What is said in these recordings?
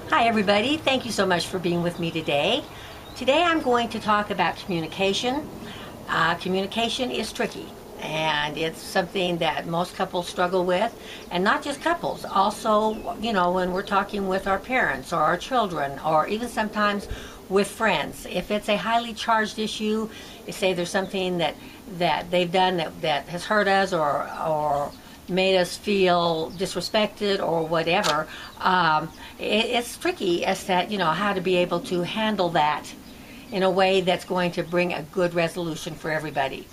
Hi everybody, thank you so much for being with me today. Today I'm going to talk about communication. Communication is tricky and it's something that most couples struggle with, and not just couples, also when we're talking with our parents or our children or even sometimes with friends. If it's a highly charged issue, say there's something that they've done that has hurt us or made us feel disrespected or whatever, it's tricky as to how to be able to handle that in a way that's going to bring a good resolution for everybody.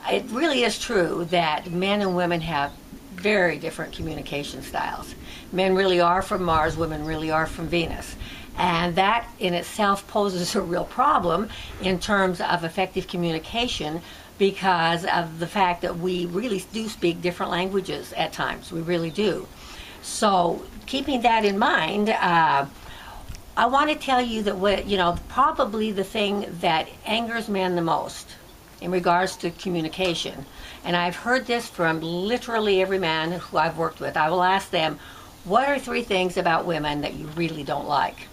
It really is true that men and women have very different communication styles. Men really are from Mars, women really are from Venus. And that in itself poses a real problem in terms of effective communication, because of the fact that we really do speak different languages at times. We really do. So keeping that in mind, I want to tell you that probably the thing that angers men the most in regards to communication, and I've heard this from literally every man who I've worked with. I will ask them, what are 3 things about women that you really don't like?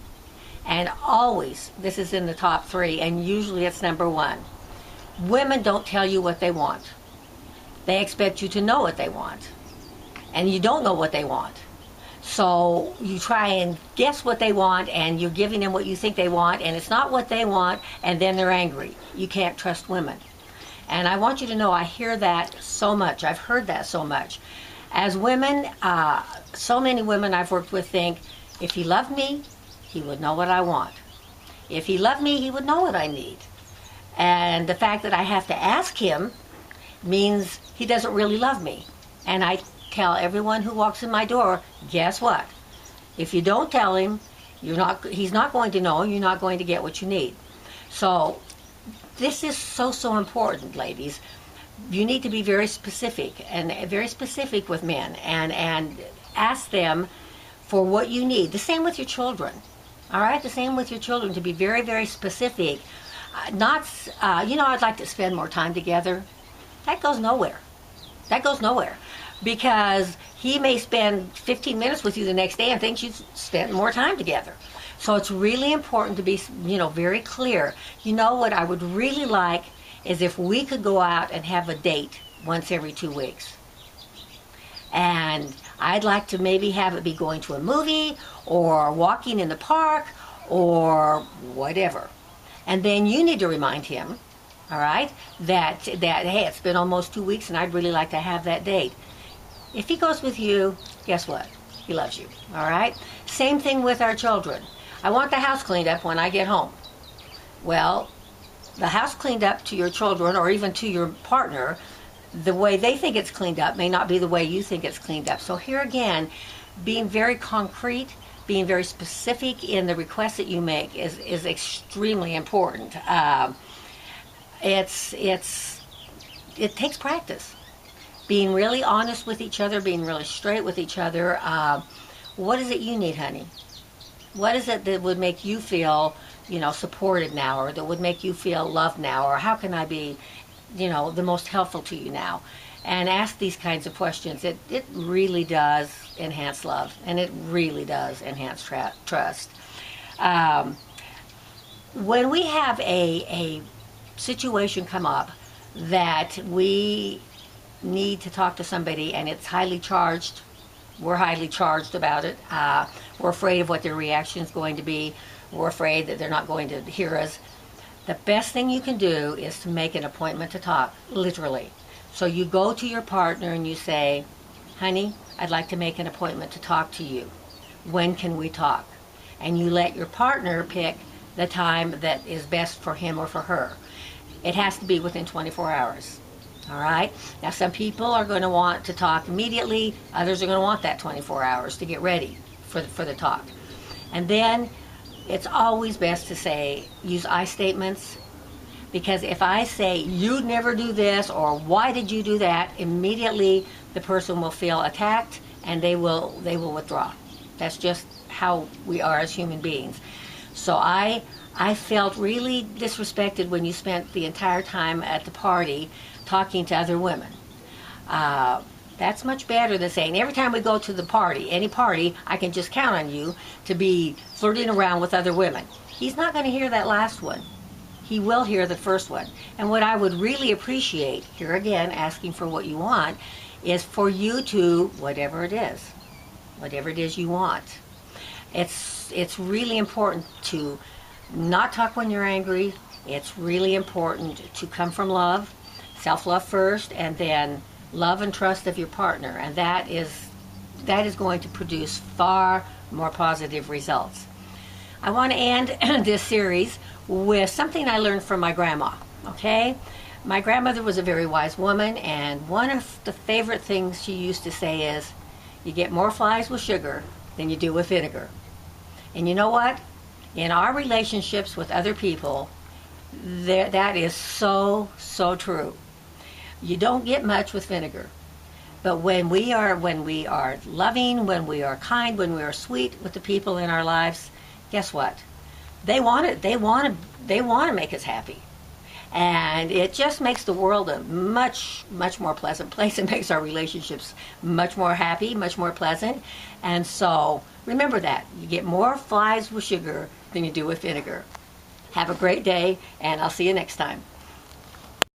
And always, this is in the top 3, and usually it's number 1. Women don't tell you what they want. They expect you to know what they want. And you don't know what they want. So you try and guess what they want, and you're giving them what you think they want, and it's not what they want, and then they're angry. You can't trust women. And I want you to know, I hear that so much. I've heard that so much. As women, so many women I've worked with think, if he loved me, he would know what I want. If he loved me, he would know what I need. And the fact that I have to ask him means he doesn't really love me. And I tell everyone who walks in my door, guess what? If you don't tell him, he's not going to know, and you're not going to get what you need. So this is so important, ladies. You need to be very specific, and very specific with men, and ask them for what you need. The same with your children. All right? The same with your children, to be very, very specific. I'd like to spend more time together. That goes nowhere. That goes nowhere. Because he may spend 15 minutes with you the next day and thinks you've spent more time together. So it's really important to be, very clear. What I would really like is if we could go out and have a date once every 2 weeks. And I'd like to maybe have it be going to a movie or walking in the park or whatever. And then you need to remind him, all right, that hey, it's been almost 2 weeks and I'd really like to have that date. If he goes with you, guess what? He loves you, all right? Same thing with our children. I want the house cleaned up when I get home. Well, the house cleaned up to your children or even to your partner, the way they think it's cleaned up may not be the way you think it's cleaned up. So here again, being very concrete, being very specific in the requests that you make is extremely important. It takes practice. Being really honest with each other, being really straight with each other. What is it you need, honey? What is it that would make you feel, supported now, or that would make you feel loved now, or how can I be, the most helpful to you now? And ask these kinds of questions. It really does enhance love, and it really does enhance trust. When we have a situation come up that we need to talk to somebody and it's highly charged, we're highly charged about it. We're afraid of what their reaction is going to be. We're afraid that they're not going to hear us. The best thing you can do is to make an appointment to talk, literally. So you go to your partner and you say, honey, I'd like to make an appointment to talk to you. When can we talk? And you let your partner pick the time that is best for him or for her. It has to be within 24 hours. All right? Now, some people are going to want to talk immediately. Others are going to want that 24 hours to get ready for the talk. And then it's always best to use I statements. Because if I say, you never do this, or why did you do that, immediately the person will feel attacked and they will withdraw. That's just how we are as human beings. So I felt really disrespected when you spent the entire time at the party talking to other women. That's much better than saying, every time we go to the party, any party, I can just count on you to be flirting around with other women. He's not going to hear that last one. He will hear the first one. And what I would really appreciate, here again, asking for what you want, is for you to, whatever it is you want. It's really important to not talk when you're angry. It's really important to come from love, self-love first, and then love and trust of your partner. And that is going to produce far more positive results. I want to end this series with something I learned from my grandma, okay? My grandmother was a very wise woman, and one of the favorite things she used to say is, you get more flies with sugar than you do with vinegar. And you know what? In our relationships with other people, that is so, so true. You don't get much with vinegar. But when we are loving, when we are kind, when we are sweet with the people in our lives, guess what? They want it. They want to make us happy. And it just makes the world a much, much more pleasant place. It makes our relationships much more happy, much more pleasant. And so remember that. You get more flies with sugar than you do with vinegar. Have a great day, and I'll see you next time.